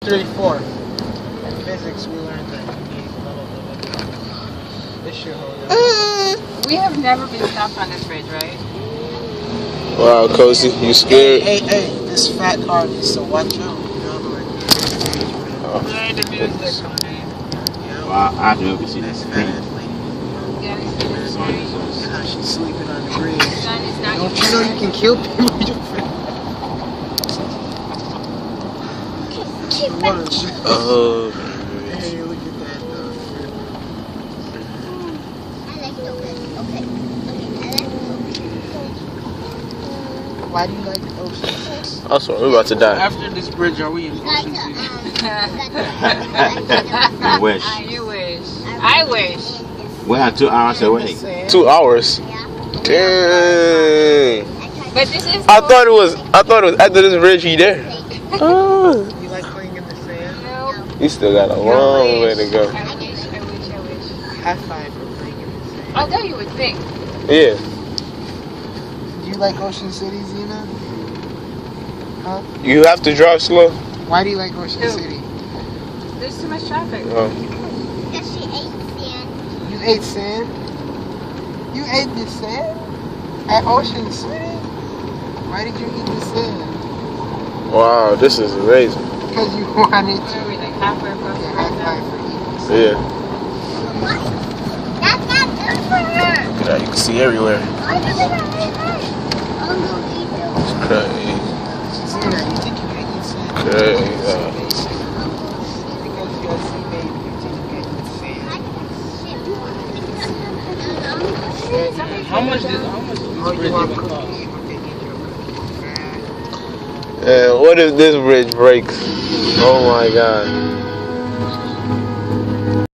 34. In physics, we learned that you need blah, blah, blah, blah. This shit hold up. We have never been stopped on this bridge, right? Wow, Cozy, you scared? Hey, this fat car needs to watch out. The music. Wow, I've never seen this thing. Yeah, we see this bridge. How she's sleeping on the bridge. Sun is not Don't you know you can kill people with your friend? Oh. Hey, look at that though. Why do you like Ocean City? I swear, we're about to die. After this bridge, are we in Ocean City? I wish. You wish. I wish. We are 2 hours away. 2 hours. Dang. But this is. I thought it was after this bridge he there. Oh. You like playing in the sand? No. You still got a long way to go. I wish. High five for playing in the sand. I know you would think. Yeah. Do you like Ocean City, Zena? Huh? You have to drive slow. Why do you like Ocean Ew. City? There's too much traffic. Oh. Because she ate sand. You ate sand? You ate the sand? At Ocean City? Why did you eat the sand? Wow, this is amazing. Because you wanted Where to. are we, like halfway across the High road five now? for eating the sand. Yeah. That's not good for her. Yeah, you can see everywhere. I'm going to eat those. Crazy. Zena, you think you can eat sand? Crazy. Because you're a sea baby, you think you can eat sand? How much does Oh, this you bridge want even cost? cookies? What they need your cookies? And what if this bridge breaks? Oh my god.